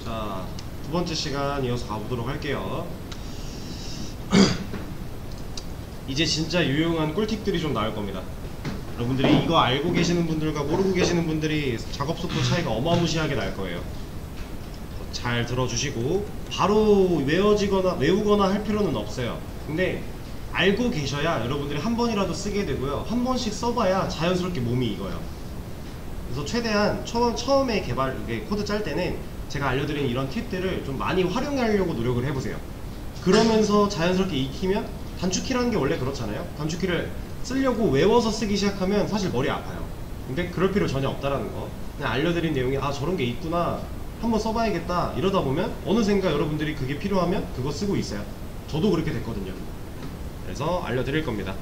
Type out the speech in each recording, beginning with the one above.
자, 두 번째 시간 이어서 가보도록 할게요. 이제 진짜 유용한 꿀팁들이 좀 나올 겁니다. 여러분들이 이거 알고 계시는 분들과 모르고 계시는 분들이 작업 속도 차이가 어마무시하게 날 거예요. 잘 들어주시고 바로 외우거나 할 필요는 없어요. 근데 알고 계셔야 여러분들이 한 번이라도 쓰게 되고요. 한 번씩 써봐야 자연스럽게 몸이 익어요. 그래서 최대한 처음에 코드 짤 때는 제가 알려드린 이런 팁들을 좀 많이 활용하려고 노력을 해보세요. 그러면서 자연스럽게 익히면, 단축키라는 게 원래 그렇잖아요. 단축키를 쓰려고 외워서 쓰기 시작하면 사실 머리 아파요. 근데 그럴 필요 전혀 없다라는 거. 그냥 알려드린 내용이 아 저런 게 있구나, 한번 써봐야겠다 이러다 보면 어느샌가 여러분들이 그게 필요하면 그거 쓰고 있어요. 저도 그렇게 됐거든요. 그래서 알려드릴 겁니다.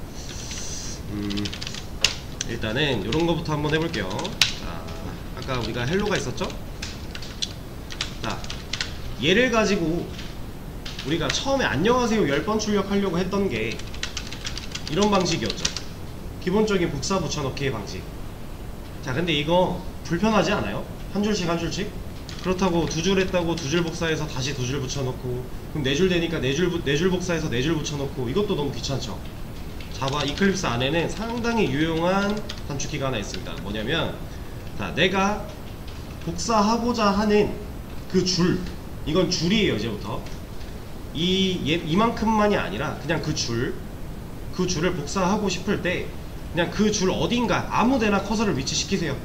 일단은 이런 거부터 한번 해볼게요. 자, 아까 우리가 헬로가 있었죠? 자, 얘를 가지고 우리가 처음에 안녕하세요 10번 출력하려고 했던 게 이런 방식이었죠. 기본적인 복사 붙여넣기의 방식. 자, 근데 이거 불편하지 않아요? 한 줄씩 한 줄씩? 그렇다고 두 줄 했다고 두 줄 복사해서 다시 두 줄 붙여넣고, 그럼 네 줄 되니까 네 줄 복사해서 네 줄 붙여넣고, 이것도 너무 귀찮죠. 자바 이클립스 안에는 상당히 유용한 단축키가 하나 있습니다. 뭐냐면, 자, 내가 복사하고자 하는 그 줄, 이건 줄이에요. 이제부터 이만큼만이 아니라 그냥 그 줄을 복사하고 싶을 때 그냥 그 줄 어딘가 아무데나 커서를 위치시키세요.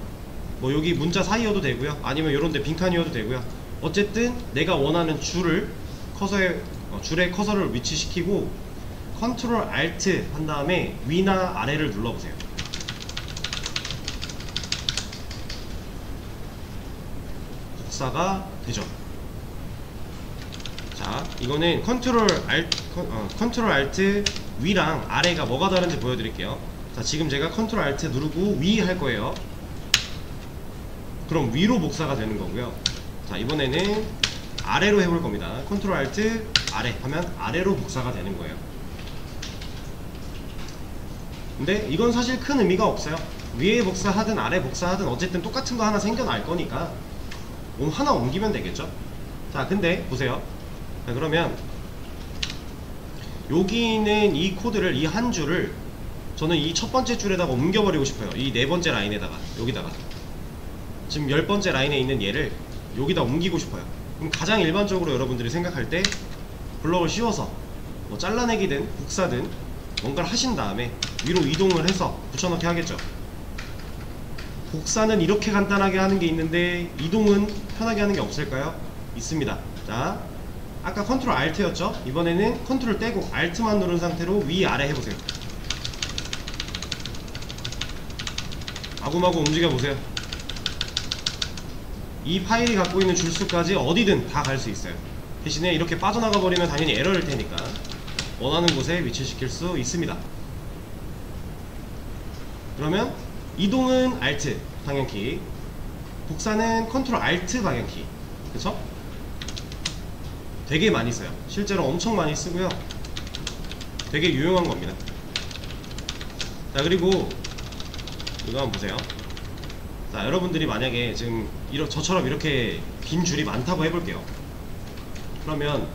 뭐 여기 문자 사이여도 되고요, 아니면 요런데 빈칸이어도 되고요. 어쨌든 내가 원하는 줄에 커서를 위치시키고 컨트롤 알트 한 다음에 위나 아래를 눌러보세요. 복사가 되죠. 자, 이거는 컨트롤 알트 위랑 아래가 뭐가 다른지 보여드릴게요. 자, 지금 제가 컨트롤 알트 누르고 위 할 거예요. 그럼 위로 복사가 되는 거고요. 자, 이번에는 아래로 해볼 겁니다. 컨트롤 알트 아래 하면 아래로 복사가 되는 거예요. 근데 이건 사실 큰 의미가 없어요. 위에 복사하든 아래 복사하든 어쨌든 똑같은 거 하나 생겨날 거니까 하나 옮기면 되겠죠. 자, 근데 보세요. 자, 그러면 여기 있는 이 코드를, 이 한 줄을 저는 이 첫 번째 줄에다가 옮겨버리고 싶어요. 이 네 번째 라인에다가, 여기다가 지금 10번째 라인에 있는 얘를 여기다 옮기고 싶어요. 그럼 가장 일반적으로 여러분들이 생각할 때 블럭을 씌워서 뭐 잘라내기든 복사든 뭔가를 하신 다음에 위로 이동을 해서 붙여넣기 하겠죠. 복사는 이렇게 간단하게 하는 게 있는데 이동은 편하게 하는 게 없을까요? 있습니다. 자, 아까 컨트롤 알트였죠? 이번에는 컨트롤 떼고 알트만 누른 상태로 위 아래 해보세요. 마구마구 움직여 보세요. 이 파일이 갖고 있는 줄수까지 어디든 다 갈 수 있어요. 대신에 이렇게 빠져나가 버리면 당연히 에러일 테니까 원하는 곳에 위치시킬 수 있습니다. 그러면 이동은 알트 방향키, 복사는 컨트롤 알트 방향키. 그쵸? 되게 많이 써요. 실제로 엄청 많이 쓰고요. 되게 유용한 겁니다. 자, 그리고 이거 한번 보세요. 자, 여러분들이 만약에 지금 저처럼 이렇게 긴 줄이 많다고 해볼게요. 그러면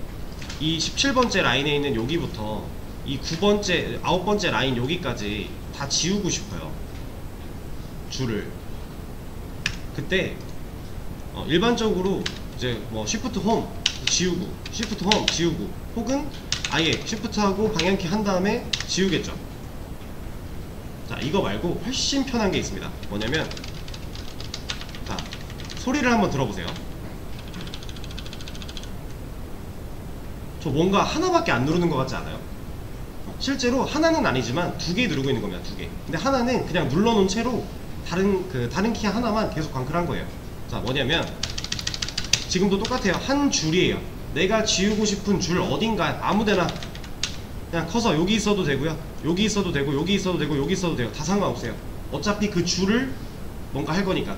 이 17번째 라인에 있는 여기부터 이 9번째 라인 여기까지 다 지우고 싶어요. 줄을. 그때 일반적으로 이제 뭐 Shift 홈 지우고, Shift 홈 지우고, 혹은 아예 Shift하고 방향키 한 다음에 지우겠죠. 자, 이거 말고 훨씬 편한 게 있습니다. 뭐냐면, 자, 소리를 한번 들어보세요. 저 뭔가 하나밖에 안 누르는 것 같지 않아요? 실제로 하나는 아니지만 두 개 누르고 있는 겁니다. 두 개. 근데 하나는 그냥 눌러놓은 채로 다른 키 하나만 계속 광클한 거예요. 자, 뭐냐면 지금도 똑같아요. 한 줄이에요. 내가 지우고 싶은 줄 어딘가 아무데나 그냥 커서 여기 있어도 되고요, 여기 있어도 되고, 여기 있어도 되고, 여기 있어도 돼요. 다 상관없어요. 어차피 그 줄을 뭔가 할 거니까.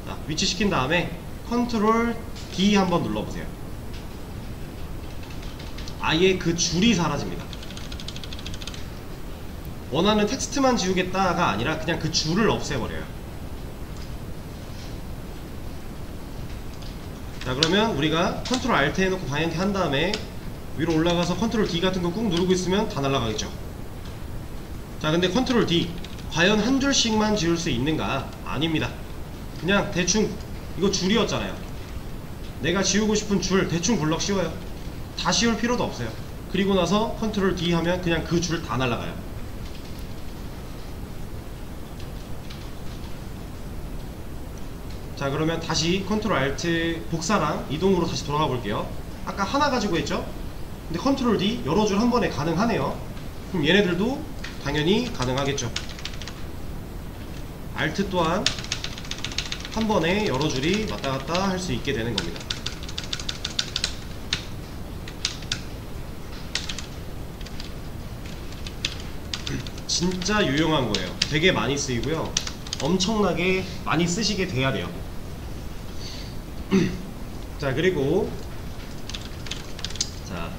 자, 위치시킨 다음에 컨트롤 D 한번 눌러보세요. 아예 그 줄이 사라집니다. 원하는 텍스트만 지우겠다가 아니라 그냥 그 줄을 없애버려요. 자, 그러면 우리가 컨트롤 알트 해놓고 방향키 한 다음에 위로 올라가서 컨트롤 D 같은 거 꾹 누르고 있으면 다 날아가겠죠. 자, 근데 컨트롤 D 과연 한 줄씩만 지울 수 있는가? 아닙니다. 그냥 대충, 이거 줄이었잖아요. 내가 지우고 싶은 줄 대충 블럭 씌워요. 다 씌울 필요도 없어요. 그리고 나서 컨트롤 D 하면 그냥 그 줄 다 날아가요. 자, 그러면 다시 컨트롤 알트 복사랑 이동으로 다시 돌아가 볼게요. 아까 하나 가지고 했죠? 근데 컨트롤 D 여러 줄 한 번에 가능하네요. 그럼 얘네들도 당연히 가능하겠죠. 알트 또한 한 번에 여러 줄이 왔다 갔다 할 수 있게 되는 겁니다. 진짜 유용한 거예요. 되게 많이 쓰이고요. 엄청나게 많이 쓰시게 돼야 돼요. 자, 그리고 자,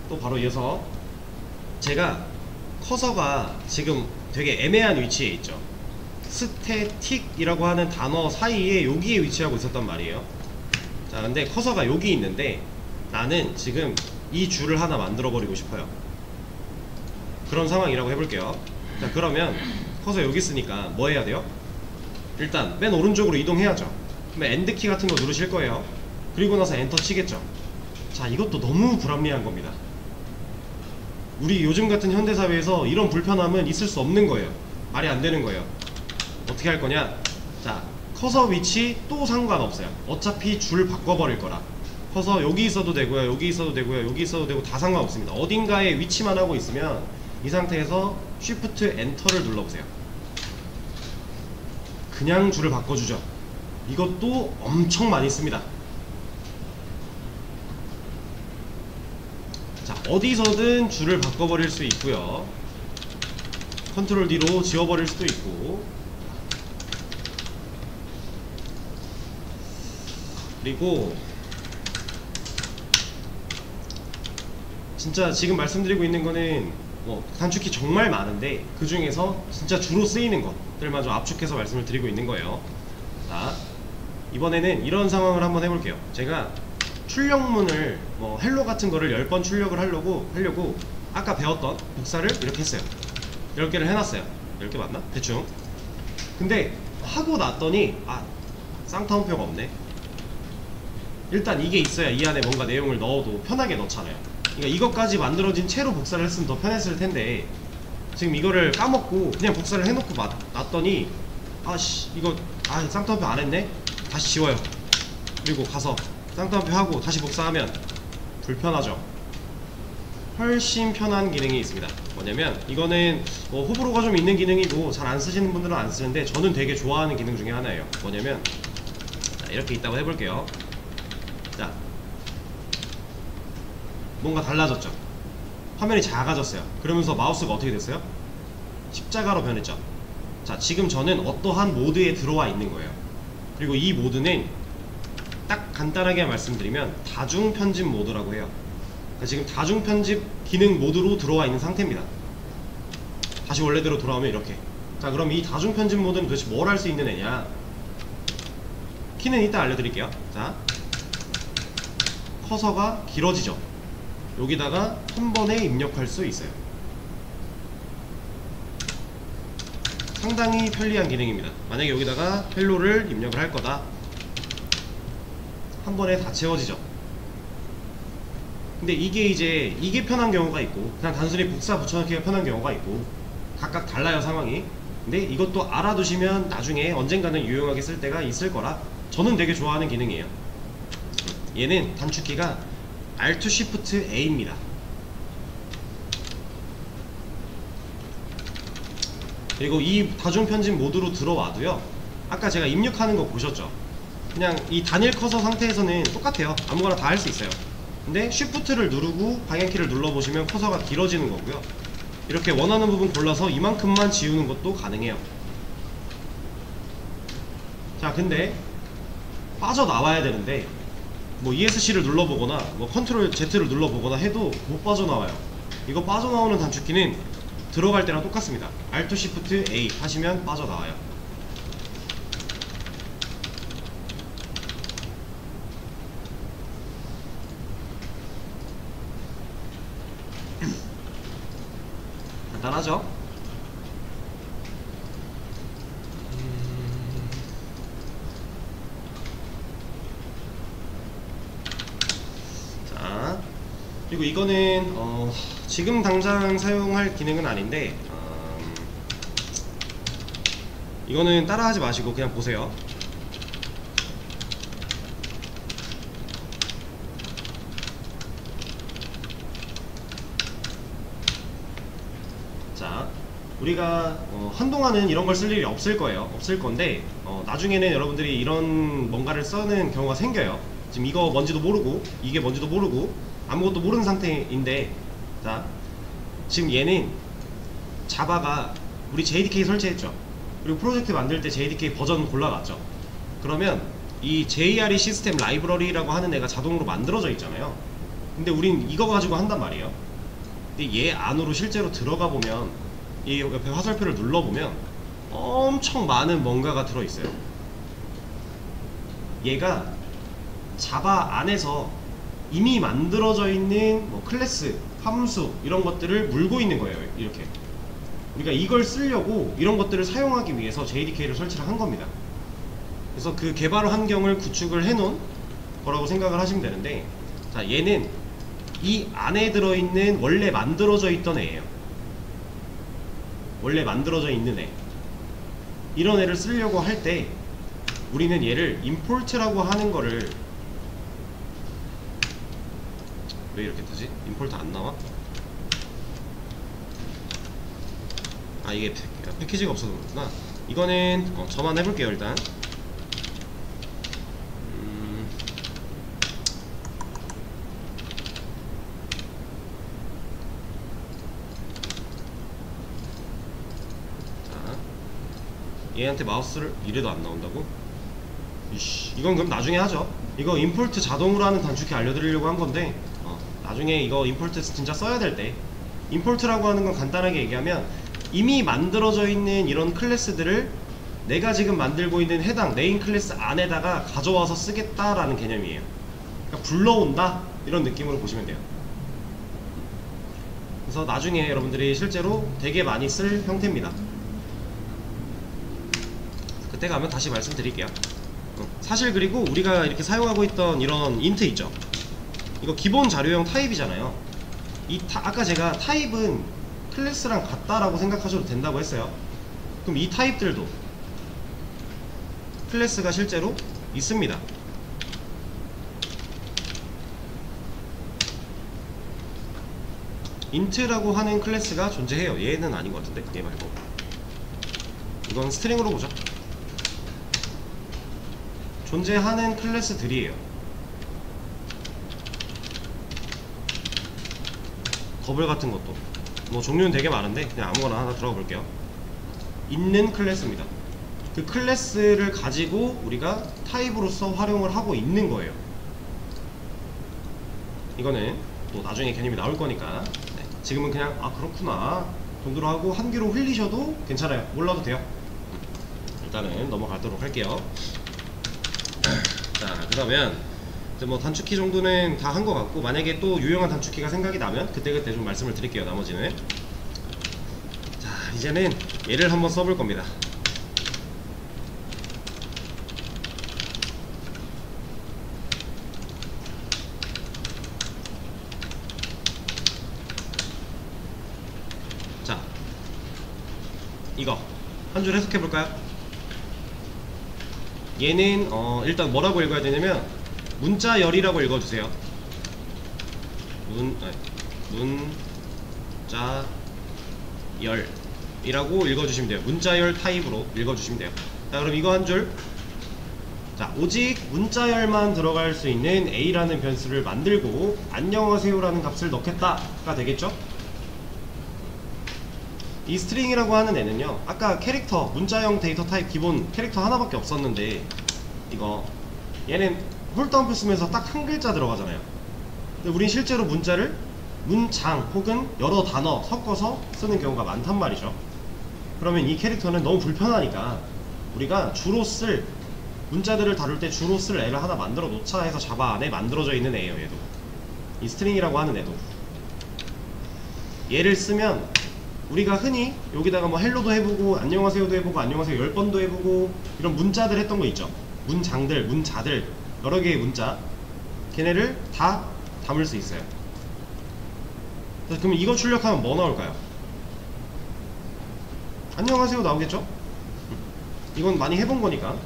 또 바로 이어서 제가 커서가 지금 되게 애매한 위치에 있죠. 스태틱이라고 하는 단어 사이에 여기에 위치하고 있었단 말이에요. 자, 근데 커서가 여기 있는데 나는 지금 이 줄을 하나 만들어 버리고 싶어요. 그런 상황이라고 해볼게요. 자, 그러면 커서 여기 있으니까 뭐 해야 돼요? 일단 맨 오른쪽으로 이동해야죠. 그러면 엔드키 같은 거 누르실 거예요. 그리고 나서 엔터 치겠죠. 자, 이것도 너무 불합리한 겁니다. 우리 요즘 같은 현대사회에서 이런 불편함은 있을 수 없는 거예요. 말이 안 되는 거예요. 어떻게 할 거냐? 자, 커서 위치 또 상관없어요. 어차피 줄 바꿔버릴 거라. 커서 여기 있어도 되고요, 여기 있어도 되고요, 여기 있어도 되고 다 상관없습니다. 어딘가에 위치만 하고 있으면 이 상태에서 Shift 엔터를 눌러보세요. 그냥 줄을 바꿔주죠. 이것도 엄청 많이 씁니다. 자, 어디서든 줄을 바꿔버릴 수 있고요. 컨트롤 D로 지워버릴 수도 있고, 그리고 진짜 지금 말씀드리고 있는 거는 단축키 정말 많은데 그 중에서 진짜 주로 쓰이는 것들만 좀 압축해서 말씀을 드리고 있는 거예요. 자, 이번에는 이런 상황을 한번 해볼게요. 제가 출력문을 헬로 같은 거를 10번 출력을 하려고 아까 배웠던 복사를 이렇게 했어요. 10개를 해놨어요. 10개 맞나? 대충. 근데 하고 났더니 쌍따옴표가 없네. 일단 이게 있어야 이 안에 뭔가 내용을 넣어도 편하게 넣잖아요. 그러니까 이것까지 만들어진 채로 복사를 했으면 더 편했을 텐데 지금 이거를 까먹고 그냥 복사를 해놓고 놨더니 이거 쌍따옴표 안 했네? 다시 지워요. 그리고 가서 쌍따옴표 하고 다시 복사하면 불편하죠. 훨씬 편한 기능이 있습니다. 뭐냐면 이거는 호불호가 좀 있는 기능이고 잘 안 쓰시는 분들은 안 쓰는데 저는 되게 좋아하는 기능 중에 하나예요. 뭐냐면 이렇게 있다고 해볼게요. 자, 뭔가 달라졌죠. 화면이 작아졌어요. 그러면서 마우스가 어떻게 됐어요? 십자가로 변했죠. 자, 지금 저는 어떠한 모드에 들어와 있는 거예요. 그리고 이 모드는 딱 간단하게 말씀드리면 다중 편집 모드라고 해요. 그러니까 지금 다중 편집 기능 모드로 들어와 있는 상태입니다. 다시 원래대로 돌아오면 이렇게. 자, 그럼 이 다중 편집 모드는 도대체 뭘 할 수 있는 애냐? 키는 이따 알려드릴게요. 자, 커서가 길어지죠. 여기다가 한 번에 입력할 수 있어요. 상당히 편리한 기능입니다. 만약에 여기다가 헬로를 입력을 할 거다, 한 번에 다 채워지죠. 근데 이게 편한 경우가 있고 그냥 단순히 복사 붙여넣기가 편한 경우가 있고 각각 달라요, 상황이. 근데 이것도 알아두시면 나중에 언젠가는 유용하게 쓸 때가 있을 거라 저는 되게 좋아하는 기능이에요. 얘는 단축키가 Alt Shift A입니다. 그리고 이 다중 편집 모드로 들어와도요, 아까 제가 입력하는 거 보셨죠? 그냥 이 단일 커서 상태에서는 똑같아요. 아무거나 다 할 수 있어요. 근데 Shift를 누르고 방향키를 눌러보시면 커서가 길어지는 거고요. 이렇게 원하는 부분 골라서 이만큼만 지우는 것도 가능해요. 자, 근데 빠져나와야 되는데 ESC를 눌러보거나 컨트롤 Z를 눌러보거나 해도 못 빠져나와요. 이거 빠져나오는 단축키는 들어갈 때랑 똑같습니다. Alt Shift A 하시면 빠져나와요. 간단하죠? 자, 그리고 이거는 지금 당장 사용할 기능은 아닌데 이거는 따라하지 마시고 그냥 보세요. 자, 우리가 한동안은 이런 걸 쓸 일이 없을 거예요. 없을 건데 나중에는 여러분들이 이런 뭔가를 쓰는 경우가 생겨요. 지금 이거 뭔지도 모르고 이게 뭔지도 모르고 아무것도 모르는 상태인데, 자, 지금 얘는 자바가 우리 JDK 설치했죠. 그리고 프로젝트 만들 때 JDK 버전 골라놨죠. 그러면 이 JRE 시스템 라이브러리라고 하는 애가 자동으로 만들어져 있잖아요. 근데 우린 이거 가지고 한단 말이에요. 근데 얘 안으로 실제로 들어가 보면, 이 옆에 화살표를 눌러보면 엄청 많은 뭔가가 들어있어요. 얘가 자바 안에서 이미 만들어져 있는 뭐 클래스, 함수 이런 것들을 물고 있는 거예요. 이렇게 우리가 이걸 쓰려고 이런 것들을 사용하기 위해서 JDK를 설치를 한 겁니다. 그래서 그 개발 환경을 구축을 해놓은 거라고 생각을 하시면 되는데, 자, 얘는 이 안에 들어있는 원래 만들어져 있던 애예요. 원래 만들어져 있는 애. 이런 애를 쓰려고 할 때 우리는 얘를 임포트라고 하는 거를, 왜 이렇게 뜨지? 임포트 안 나와? 아, 이게 패키지가 없어서 그렇구나. 이거는 저만 해볼게요. 일단 자, 얘한테 마우스를 이래도 안 나온다고? 이씨, 이건 그럼 나중에 하죠. 이거 임포트 자동으로 하는 단축키 알려드리려고 한 건데 나중에 이거 임포트 진짜 써야 될 때, 임포트라고 하는 건 간단하게 얘기하면 이미 만들어져 있는 이런 클래스들을 내가 지금 만들고 있는 해당 메인 클래스 안에다가 가져와서 쓰겠다라는 개념이에요. 그러니까 불러온다, 이런 느낌으로 보시면 돼요. 그래서 나중에 여러분들이 실제로 되게 많이 쓸 형태입니다. 그때 가면 다시 말씀드릴게요. 사실 그리고 우리가 이렇게 사용하고 있던 이런 인트 있죠. 이거 기본 자료형 타입이잖아요. 아까 제가 타입은 클래스랑 같다라고 생각하셔도 된다고 했어요. 그럼 이 타입들도 클래스가 실제로 있습니다. 인트라고 하는 클래스가 존재해요. 얘는 아닌 것 같은데, 얘 말고. 이건 스트링으로 보죠. 존재하는 클래스들이에요. 버블 같은 것도 뭐 종류는 되게 많은데 그냥 아무거나 하나 들어가 볼게요. 있는 클래스입니다. 그 클래스를 가지고 우리가 타입으로서 활용을 하고 있는 거예요. 이거는 또 나중에 개념이 나올 거니까 지금은 그냥 아 그렇구나 정도로 하고 한 귀로 흘리셔도 괜찮아요. 몰라도 돼요. 일단은 넘어가도록 할게요. 자, 그러면 뭐 단축키 정도는 다 한 것 같고, 만약에 또 유용한 단축키가 생각이 나면 그때그때 좀 말씀을 드릴게요. 나머지는. 자, 이제는 얘를 한번 써볼 겁니다. 자, 이거 한 줄 해석해 볼까요? 얘는 일단 뭐라고 읽어야 되냐면 문자열이라고 읽어주세요. 문자열이라고 읽어주시면 돼요. 문자열 타입으로 읽어주시면 돼요. 자, 그럼 이거 한 줄. 자, 오직 문자열만 들어갈 수 있는 A라는 변수를 만들고 안녕하세요라는 값을 넣겠다가 되겠죠? 이 스트링이라고 하는 애는요, 아까 캐릭터, 문자형 데이터 타입 기본 캐릭터 하나밖에 없었는데, 이거 얘는 홀다운표 쓰면서 딱 한 글자 들어가잖아요. 근데 우린 실제로 문자를 문장 혹은 여러 단어 섞어서 쓰는 경우가 많단 말이죠. 그러면 이 캐릭터는 너무 불편하니까 우리가 주로 쓸 문자들을 다룰 때 주로 쓸 애를 하나 만들어 놓자 해서 자바 안에 만들어져 있는 애예요. 얘도 이 스트링이라고 하는 애도. 얘를 쓰면 우리가 흔히 여기다가 뭐 헬로도 해보고 안녕하세요도 해보고 안녕하세요 10번도 해보고 이런 문자들 했던 거 있죠. 문장들, 문자들 여러 개의 문자 걔네를 다 담을 수 있어요. 그럼 이거 출력하면 뭐 나올까요? 안녕하세요 나오겠죠? 이건 많이 해본 거니까.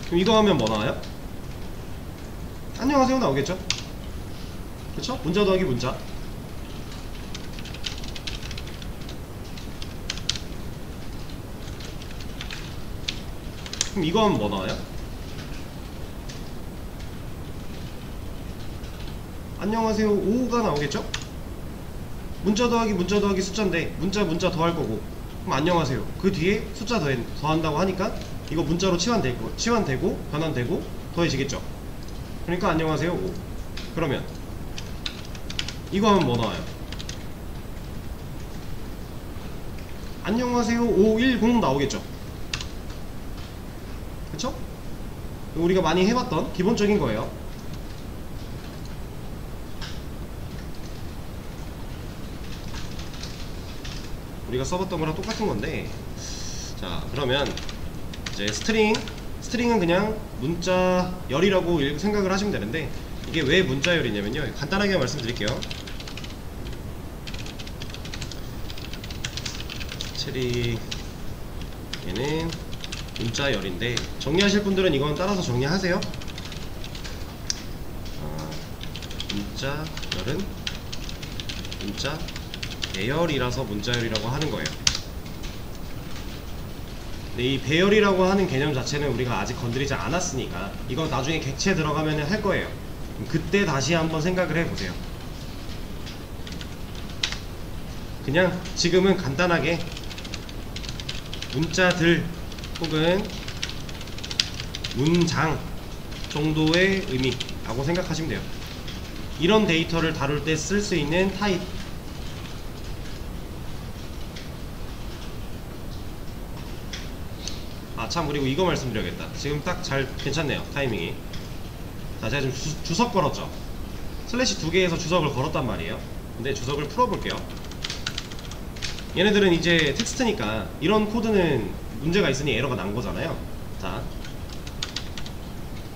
그럼 이거 하면 뭐 나와요? 안녕하세요 나오겠죠? 그쵸? 문자 더하기 문자. 그럼 이거 하면 뭐 나와요? 안녕하세요 5가 나오겠죠? 문자 더하기 숫자인데 문자 더할 거고 그럼 안녕하세요 그 뒤에 숫자 더한다고 하니까 이거 문자로 치환되고 변환되고 더해지겠죠. 그러니까 안녕하세요 5. 그러면 이거 하면 뭐 나와요? 안녕하세요 510 나오겠죠. 그쵸? 우리가 많이 해봤던 기본적인 거예요. 우리가 써봤던 거랑 똑같은 건데, 자 그러면 이제 스트링은 그냥 문자열이라고 생각을 하시면 되는데, 이게 왜 문자열이냐면요, 간단하게 말씀드릴게요. 스트링 얘는 문자열인데, 정리하실 분들은 이건 따라서 정리하세요. 문자열은 문자 배열이라서 문자열이라고 하는 거예요. 근데 이 배열이라고 하는 개념 자체는 우리가 아직 건드리지 않았으니까 이건 나중에 객체 들어가면 할 거예요. 그때 다시 한번 생각을 해보세요. 그냥 지금은 간단하게 문자들 혹은 문장 정도의 의미라고 생각하시면 돼요. 이런 데이터를 다룰 때 쓸 수 있는 타입. 참, 그리고 이거 말씀드려야겠다. 지금 딱 잘 괜찮네요, 타이밍이. 자, 제가 지금 주석 걸었죠. 슬래시 2개에서 주석을 걸었단 말이에요. 근데 주석을 풀어볼게요. 얘네들은 이제 텍스트니까 이런 코드는 문제가 있으니 에러가 난 거잖아요. 자,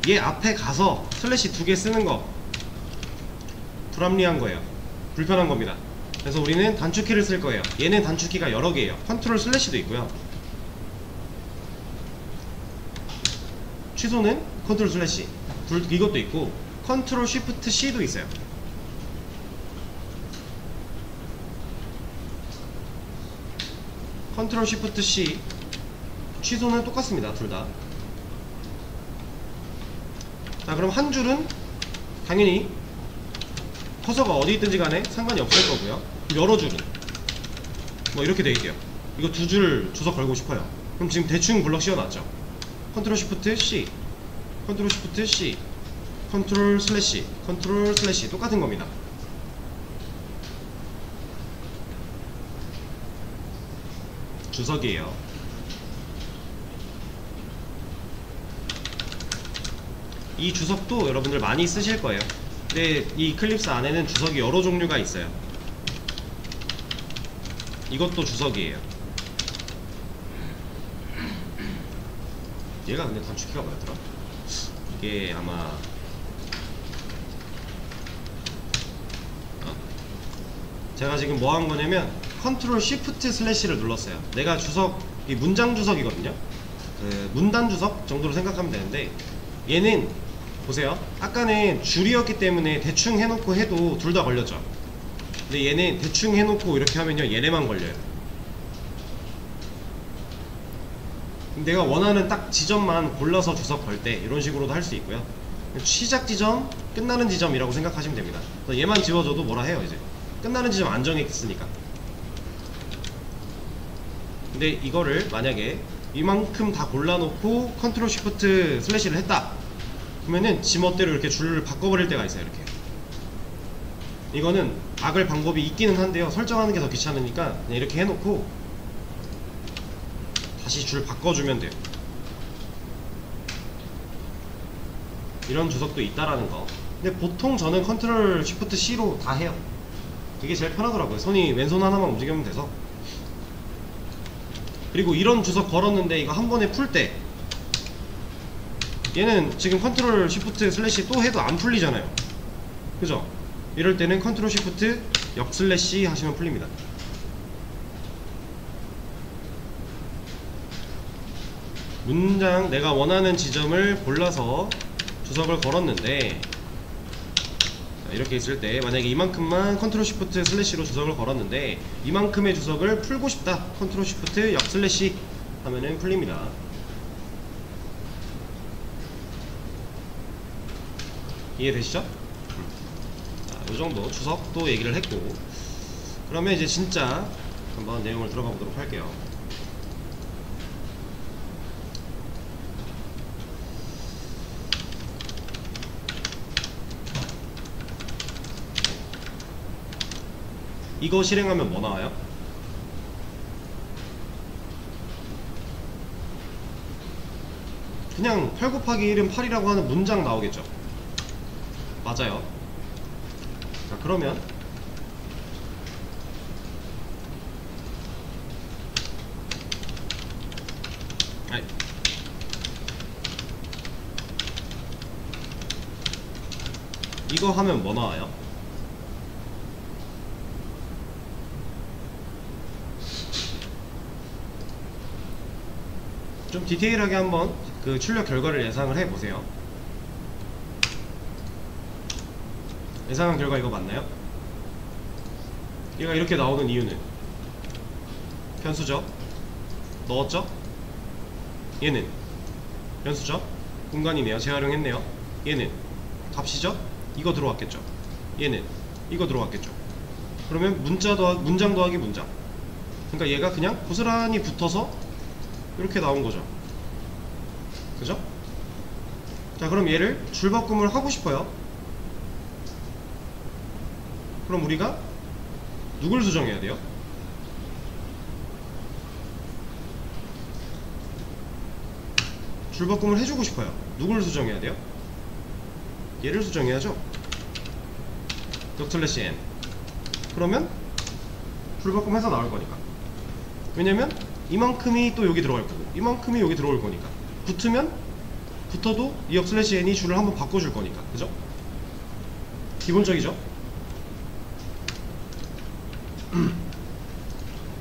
얘 앞에 가서 슬래시 2개 쓰는 거 불합리한 거예요. 불편한 겁니다. 그래서 우리는 단축키를 쓸 거예요. 얘는 단축키가 여러 개예요. 컨트롤 슬래시도 있고요. 취소는 컨트롤 슬래시, 이것도 있고 컨트롤 쉬프트 C도 있어요. 컨트롤 쉬프트 C, 취소는 똑같습니다, 둘 다. 자, 그럼 한 줄은 당연히 커서가 어디 있든지 간에 상관이 없을 거고요. 여러 줄은 뭐 이렇게 돼 있대요. 이거 두 줄 주석 걸고 싶어요. 그럼 지금 대충 블럭 씌워놨죠. 컨트롤 쉬프트 C, 컨트롤 쉬프트 C, 컨트롤 슬래시, 컨트롤 슬래시 똑같은 겁니다. 주석이에요. 이 주석도 여러분들 많이 쓰실 거예요. 근데 이 이클립스 안에는 주석이 여러 종류가 있어요. 이것도 주석이에요. 얘가 근데 단축키가 뭐였더라? 이게 아마 제가 지금 뭐 한 거냐면 컨트롤 쉬프트 슬래시를 눌렀어요. 내가 주석, 이 문장 주석이거든요. 그 문단 주석 정도로 생각하면 되는데, 얘는 보세요. 아까는 줄이었기 때문에 대충 해놓고 해도 둘 다 걸렸죠. 근데 얘는 대충 해놓고 이렇게 하면요, 얘네만 걸려요. 내가 원하는 딱 지점만 골라서 주석 걸 때 이런 식으로도 할 수 있고요. 시작 지점, 끝나는 지점이라고 생각하시면 됩니다. 얘만 지워줘도 뭐라 해요. 이제 끝나는 지점 안 정했으니까. 근데 이거를 만약에 이만큼 다 골라놓고 컨트롤 쉬프트 슬래시를 했다 그러면은 지 멋대로 이렇게 줄을 바꿔버릴 때가 있어요. 이렇게. 이거는 막을 방법이 있기는 한데요, 설정하는 게 더 귀찮으니까 그냥 이렇게 해놓고 다시 줄 바꿔주면 돼요. 이런 주석도 있다라는 거. 근데 보통 저는 컨트롤 쉬프트 C로 다 해요. 그게 제일 편하더라고요. 손이 왼손 하나만 움직이면 돼서. 그리고 이런 주석 걸었는데 이거 한 번에 풀 때 얘는 지금 컨트롤 쉬프트 슬래시 또 해도 안 풀리잖아요. 그죠? 이럴 때는 컨트롤 쉬프트 역 슬래시 하시면 풀립니다. 문장 내가 원하는 지점을 골라서 주석을 걸었는데, 자, 이렇게 있을 때 만약에 이만큼만 컨트롤 쉬프트 슬래시로 주석을 걸었는데 이만큼의 주석을 풀고 싶다, 컨트롤 쉬프트 역 슬래시 하면은 풀립니다. 이해되시죠? 자, 요정도 주석도 얘기를 했고, 그러면 이제 진짜 한번 내용을 들어가 보도록 할게요. 이거 실행하면 뭐 나와요? 그냥 8 곱하기 1은 8이라고 하는 문장 나오겠죠? 맞아요. 자, 그러면 이거 하면 뭐 나와요? 좀 디테일하게 한번 그 출력 결과를 예상을 해보세요. 예상한 결과 이거 맞나요? 얘가 이렇게 나오는 이유는 변수죠? 넣었죠? 얘는 변수죠? 공간이네요. 재활용했네요. 얘는 값이죠? 이거 들어왔겠죠? 얘는 이거 들어왔겠죠? 그러면 문장 더하기 문장, 그러니까 얘가 그냥 고스란히 붙어서 이렇게 나온 거죠. 그죠? 자, 그럼 얘를 줄바꿈을 하고 싶어요. 그럼 우리가 누굴 수정해야 돼요? 줄바꿈을 해주고 싶어요. 누굴 수정해야 돼요? 얘를 수정해야죠. 역/n. 그러면 줄바꿈해서 나올 거니까. 왜냐면 이만큼이 또 여기 들어갈 거고 이만큼이 여기 들어올 거니까. 붙어도 이 역/n이 줄을 한번 바꿔줄 거니까. 그죠? 기본적이죠?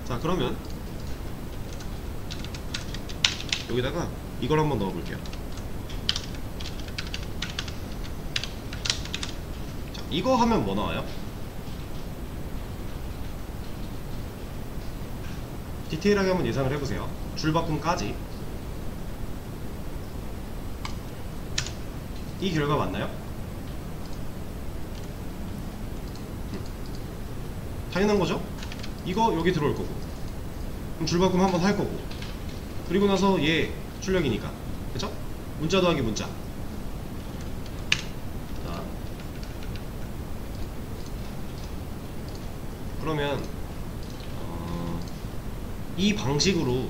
자, 그러면 여기다가 이걸 한번 넣어볼게요. 자, 이거 하면 뭐 나와요? 디테일하게 한번 예상을 해보세요. 줄바꿈까지. 이 결과 맞나요? 당연한 거죠? 이거 여기 들어올 거고, 그럼 줄바꿈 한번 할 거고, 그리고 나서 얘 출력이니까, 그쵸? 문자 더하기 문자. 자, 그러면 이 방식으로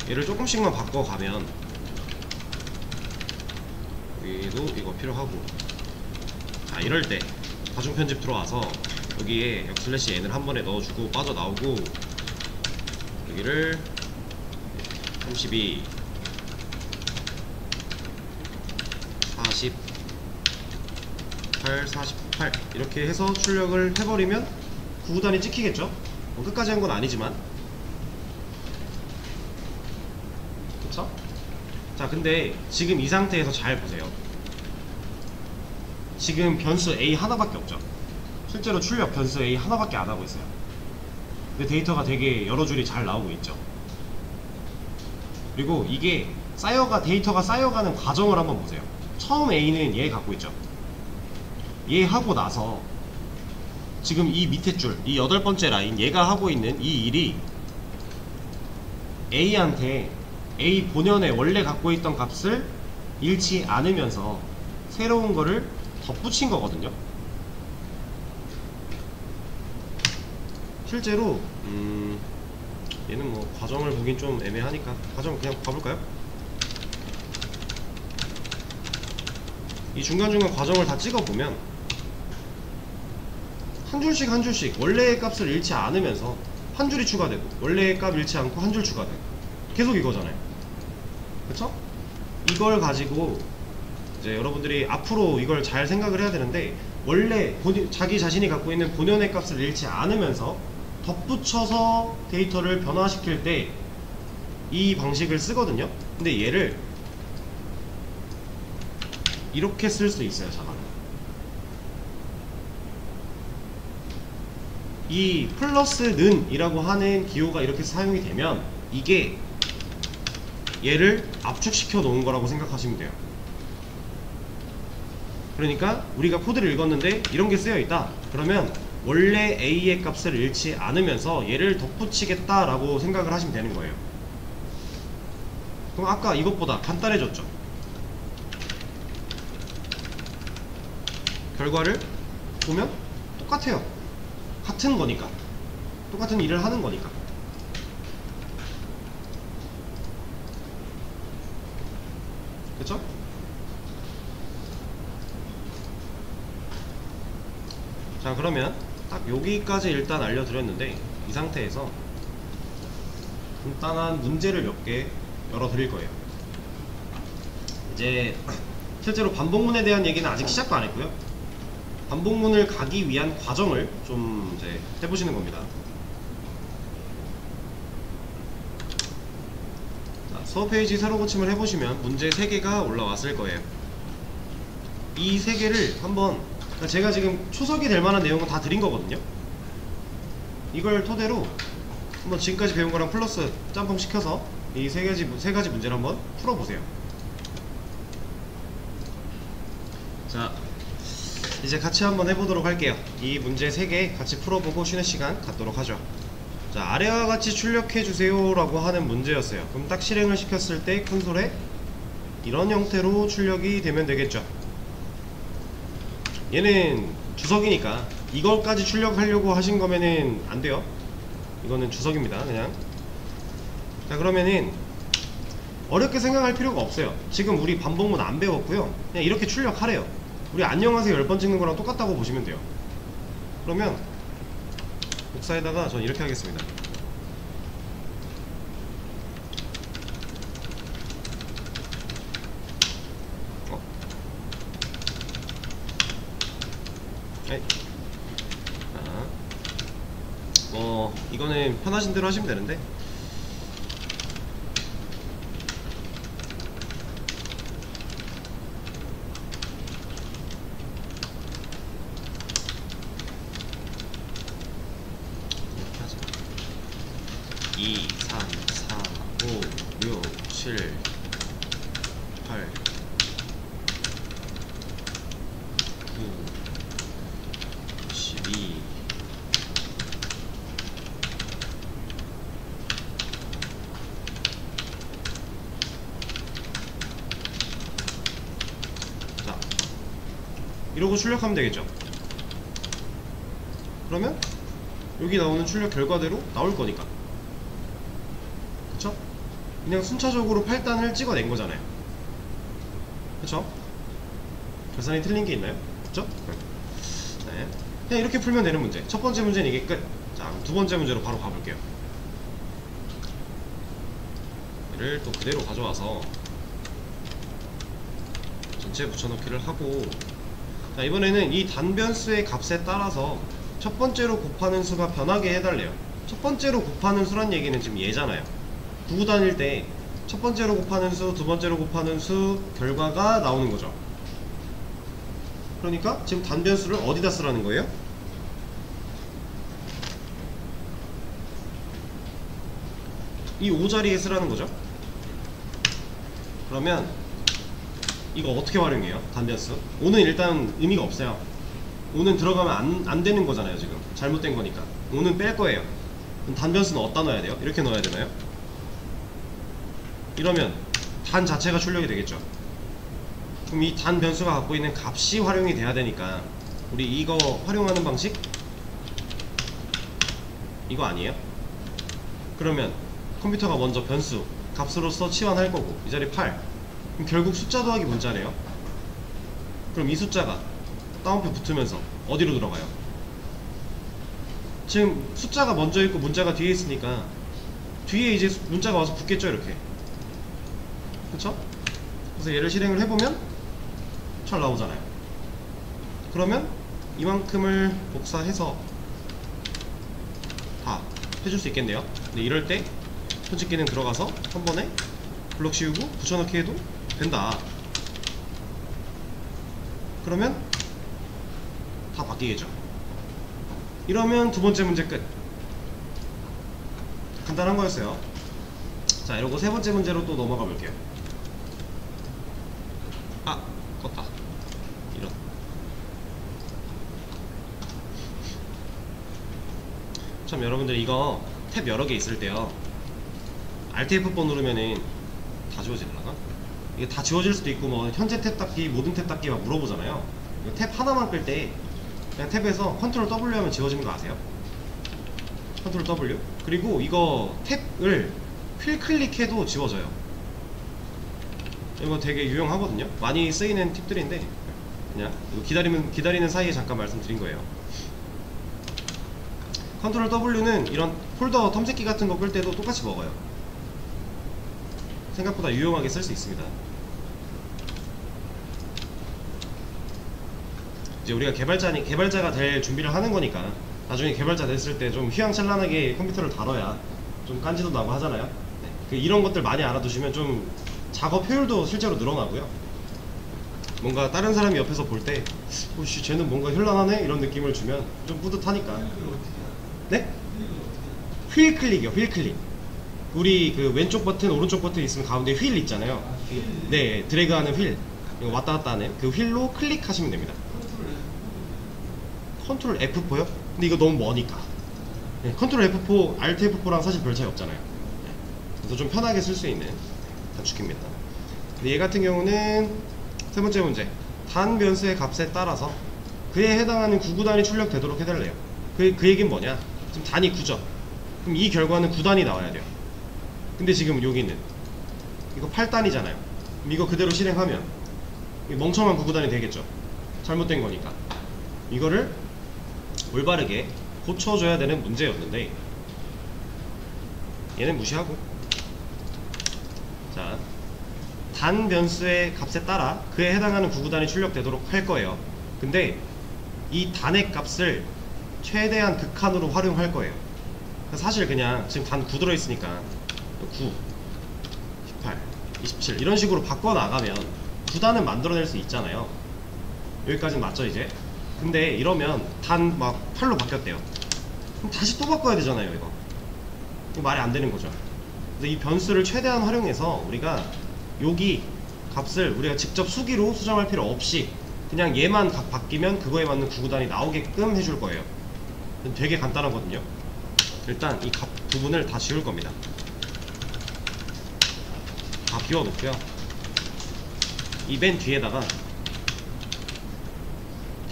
얘를 조금씩만 바꿔가면 여기도 이거 필요하고, 자, 이럴 때 다중 편집 들어와서 여기에 역/n을 한 번에 넣어주고 빠져나오고, 여기를 32 48 48 이렇게 해서 출력을 해버리면 구구단이 찍히겠죠? 뭐 끝까지 한 건 아니지만. 그쵸? 자, 근데 지금 이 상태에서 잘 보세요. 지금 변수 A 하나밖에 없죠? 실제로 출력 변수 A 하나밖에 안 하고 있어요. 근데 데이터가 되게 여러 줄이 잘 나오고 있죠. 그리고 이게 데이터가 쌓여가는 과정을 한번 보세요. 처음 A는 얘 갖고 있죠. 얘 하고 나서 지금 이 밑에 줄, 이 8번째 라인, 얘가 하고 있는 이 일이 A한테 A 본연에 원래 갖고 있던 값을 잃지 않으면서 새로운 거를 덧붙인 거거든요. 실제로 얘는 뭐 과정을 보긴 좀 애매하니까 과정 그냥 봐볼까요? 이 중간중간 과정을 다 찍어보면 한 줄씩 한 줄씩 원래의 값을 잃지 않으면서 한 줄이 추가되고, 원래의 값 잃지 않고 한 줄 추가되고, 계속 이거잖아요. 그쵸? 이걸 가지고 이제 여러분들이 앞으로 이걸 잘 생각을 해야 되는데, 원래 자기 자신이 갖고 있는 본연의 값을 잃지 않으면서 덧붙여서 데이터를 변화시킬 때 이 방식을 쓰거든요. 근데 얘를 이렇게 쓸 수 있어요. 잠깐, 이 플러스는 이라고 하는 기호가 이렇게 사용이 되면 이게 얘를 압축시켜 놓은 거라고 생각하시면 돼요. 그러니까 우리가 코드를 읽었는데 이런 게 쓰여 있다 그러면 원래 A의 값을 잃지 않으면서 얘를 덧붙이겠다 라고 생각을 하시면 되는 거예요. 그럼 아까 이것보다 간단해졌죠? 결과를 보면 똑같아요. 같은 거니까, 똑같은 일을 하는 거니까. 그쵸? 자, 그러면 딱 여기까지 일단 알려드렸는데, 이 상태에서 간단한 문제를 몇 개 열어드릴 거예요. 이제 실제로 반복문에 대한 얘기는 아직 시작도 안 했고요. 반복문을 가기 위한 과정을 좀 이제 해보시는 겁니다. 자, 수업 페이지 새로 고침을 해보시면 문제 3개가 올라왔을 거예요. 이 3개를 한번, 제가 지금 초석이 될 만한 내용은 다 드린 거거든요. 이걸 토대로 한번 지금까지 배운 거랑 플러스 짬뽕 시켜서 이 세 가지 문제를 한번 풀어보세요. 자, 이제 같이 한번 해보도록 할게요. 이 문제 3개 같이 풀어보고 쉬는 시간 갖도록 하죠. 자, 아래와 같이 출력해주세요 라고 하는 문제였어요. 그럼 딱 실행을 시켰을 때 콘솔에 이런 형태로 출력이 되면 되겠죠. 얘는 주석이니까 이걸까지 출력하려고 하신 거면은 안 돼요. 이거는 주석입니다. 그냥. 자, 그러면은 어렵게 생각할 필요가 없어요. 지금 우리 반복문 안 배웠고요. 그냥 이렇게 출력하래요. 우리 안녕하세요 10번 찍는 거랑 똑같다고 보시면 돼요. 그러면 복사에다가 전 이렇게 하겠습니다. 네. 이거는 편하신 대로 하시면 되는데, 이렇게 하자. 2, 3, 4, 5, 6, 7, 8, 9, 12. 이러고 출력하면 되겠죠. 그러면 여기 나오는 출력 결과대로 나올 거니까, 그쵸? 그냥 순차적으로 8단을 찍어낸 거잖아요. 그쵸? 계산이 틀린 게 있나요? 그쵸? 네. 그냥 이렇게 풀면 되는 문제. 첫 번째 문제는 이게 끝. 자, 두 번째 문제로 바로 가볼게요. 얘를 또 그대로 가져와서 전체 붙여넣기를 하고, 자, 이번에는 이 단변수의 값에 따라서 첫 번째로 곱하는 수가 변하게 해달래요. 첫 번째로 곱하는 수란 얘기는 지금 얘잖아요. 구구 다닐 때 첫 번째로 곱하는 수, 두 번째로 곱하는 수 결과가 나오는 거죠. 그러니까 지금 단변수를 어디다 쓰라는 거예요? 이 5자리에 쓰라는 거죠. 그러면 이거 어떻게 활용해요? 단변수 5는 일단 의미가 없어요. 5는 들어가면 안 되는 거잖아요. 지금 잘못된 거니까 5는 뺄 거예요. 그럼 단변수는 어디다 넣어야 돼요? 이렇게 넣어야 되나요? 이러면 단 자체가 출력이 되겠죠. 그럼 이 단 변수가 갖고 있는 값이 활용이 돼야 되니까 우리 이거 활용하는 방식 이거 아니에요? 그러면 컴퓨터가 먼저 변수 값으로서 치환할 거고, 이 자리 8. 그럼 결국 숫자 더하기 문자네요. 그럼 이 숫자가 따옴표 붙으면서 어디로 들어가요? 지금 숫자가 먼저 있고 문자가 뒤에 있으니까 뒤에 이제 문자가 와서 붙겠죠, 이렇게. 그쵸? 그래서 얘를 실행을 해보면 잘 나오잖아요. 그러면 이만큼을 복사해서 다 해줄 수 있겠네요. 근데 이럴 때 편집 기능 들어가서 한 번에 블럭 씌우고 붙여넣기 해도 된다. 그러면 다 바뀌겠죠. 이러면 두 번째 문제 끝. 간단한 거였어요. 자, 이러고 세 번째 문제로 또 넘어가 볼게요. 아, 껐다. 이런. 참, 여러분들 이거 탭 여러 개 있을 때요, Alt F4 누르면은 다 지워지려나? 이게 다 지워질 수도 있고, 뭐 현재 탭 닫기, 모든 탭 닫기 막 물어보잖아요. 이거 탭 하나만 끌 때 그냥 탭에서 컨트롤 W 하면 지워지는 거 아세요? 컨트롤 W. 그리고 이거 탭을 휠 클릭해도 지워져요. 이거 되게 유용하거든요. 많이 쓰이는 팁들인데 그냥 이거 기다리는 사이에 잠깐 말씀드린 거예요. 컨트롤 W는 이런 폴더 텀새끼 같은 거 끌 때도 똑같이 먹어요. 생각보다 유용하게 쓸 수 있습니다. 이제 우리가 개발자가 될 준비를 하는 거니까 나중에 개발자 됐을 때 좀 휘황찬란하게 컴퓨터를 다뤄야 좀 깐지도 나고 하잖아요. 네. 이런 것들 많이 알아두시면 좀 작업 효율도 실제로 늘어나고요. 뭔가 다른 사람이 옆에서 볼 때 오씨 쟤는 뭔가 현란하네 이런 느낌을 주면 좀 뿌듯하니까. 네? 휠 클릭이요. 휠 클릭. 우리 그 왼쪽 버튼 오른쪽 버튼 있으면 가운데 휠 있잖아요. 네, 드래그하는 휠, 이거 왔다 갔다 하는 그 휠로 클릭하시면 됩니다. 컨트롤 F4요? 근데 이거 너무 머니까. 네, 컨트롤 F4, Alt F4랑 사실 별 차이 없잖아요. 네, 그래서 좀 편하게 쓸 수 있는 단축키입니다. 근데 얘 같은 경우는 세 번째 문제, 단 변수의 값에 따라서 그에 해당하는 구구단이 출력되도록 해달래요. 그 얘기는 뭐냐? 지금 단이 9죠. 그럼 이 결과는 9단이 나와야 돼요. 근데 지금 여기는 이거 8단이잖아요. 그럼 이거 그대로 실행하면 멍청한 9구단이 되겠죠. 잘못된 거니까. 이거를 올바르게 고쳐줘야 되는 문제였는데 얘는 무시하고, 자, 단 변수의 값에 따라 그에 해당하는 9구단이 출력되도록 할 거예요. 근데 이 단의 값을 최대한 극한으로 활용할 거예요. 사실 그냥 지금 단 9 들어있으니까 9, 18, 27 이런 식으로 바꿔나가면 9단은 만들어낼 수 있잖아요. 여기까지는 맞죠 이제? 근데 이러면 단 막 8로 바뀌었대요. 그럼 다시 또 바꿔야 되잖아요. 이거 말이 안 되는 거죠. 그래서 이 변수를 최대한 활용해서 우리가 여기 값을 우리가 직접 수기로 수정할 필요 없이 그냥 얘만 값 바뀌면 그거에 맞는 구구단이 나오게끔 해줄 거예요. 되게 간단하거든요. 일단 이 값 부분을 다 지울 겁니다. 다 비워놓고요. 이 맨 뒤에다가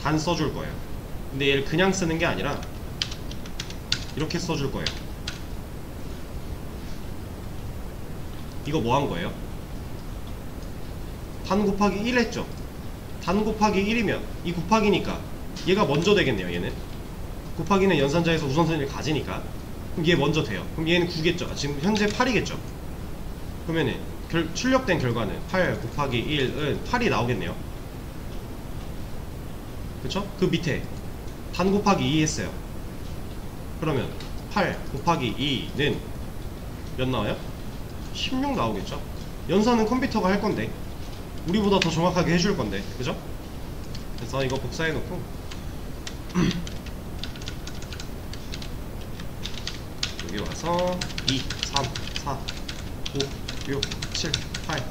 단 써줄 거예요. 근데 얘를 그냥 쓰는 게 아니라 이렇게 써줄 거예요. 이거 뭐 한 거예요? 단 곱하기 1 했죠? 단 곱하기 1이면 이 곱하기니까 얘가 먼저 되겠네요. 얘는 곱하기는 연산자에서 우선순위를 가지니까 그럼 얘 먼저 돼요. 그럼 얘는 9겠죠. 지금 현재 8이겠죠. 그러면은 출력된 결과는 8 곱하기 1은 8이 나오겠네요. 그쵸? 그 밑에 단 곱하기 2 했어요. 그러면 8 곱하기 2는 몇 나와요? 16 나오겠죠? 연산은 컴퓨터가 할 건데 우리보다 더 정확하게 해줄 건데, 그죠? 그래서 이거 복사해 놓고 여기 와서 2, 3, 4, 5, 6, 7, 8,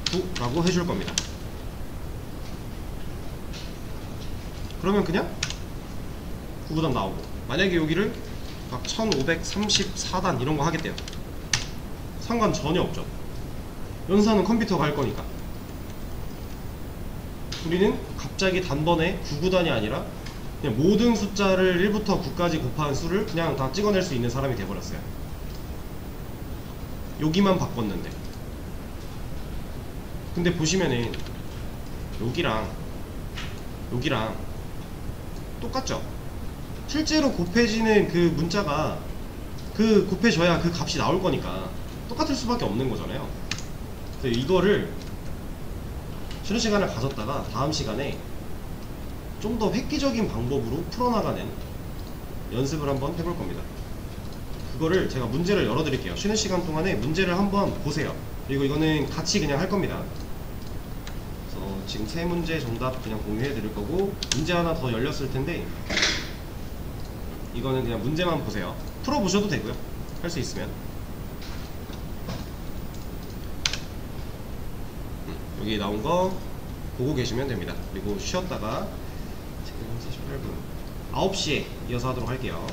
9라고 해줄 겁니다. 그러면 그냥 9구단 나오고, 만약에 여기를 막 1534단 이런 거 하겠대요. 상관 전혀 없죠. 연산은 컴퓨터가 할 거니까. 우리는 갑자기 단번에 9구단이 아니라 그냥 모든 숫자를 1부터 9까지 곱한 수를 그냥 다 찍어낼 수 있는 사람이 돼버렸어요. 여기만 바꿨는데. 근데 보시면은 여기랑 똑같죠? 실제로 곱해지는 그 문자가 곱해져야 그 값이 나올 거니까 똑같을 수밖에 없는 거잖아요. 그래서 이거를 쉬는 시간을 가졌다가 다음 시간에 좀 더 획기적인 방법으로 풀어나가는 연습을 한번 해볼 겁니다. 그거를 제가 문제를 열어드릴게요. 쉬는 시간 동안에 문제를 한번 보세요. 그리고 이거는 같이 그냥 할 겁니다. 그래서 지금 세 문제 정답 그냥 공유해 드릴 거고, 문제 하나 더 열렸을 텐데 이거는 그냥 문제만 보세요. 풀어보셔도 되고요, 할 수 있으면. 여기 나온 거 보고 계시면 됩니다. 그리고 쉬었다가 지금 48분 9시에 이어서 하도록 할게요.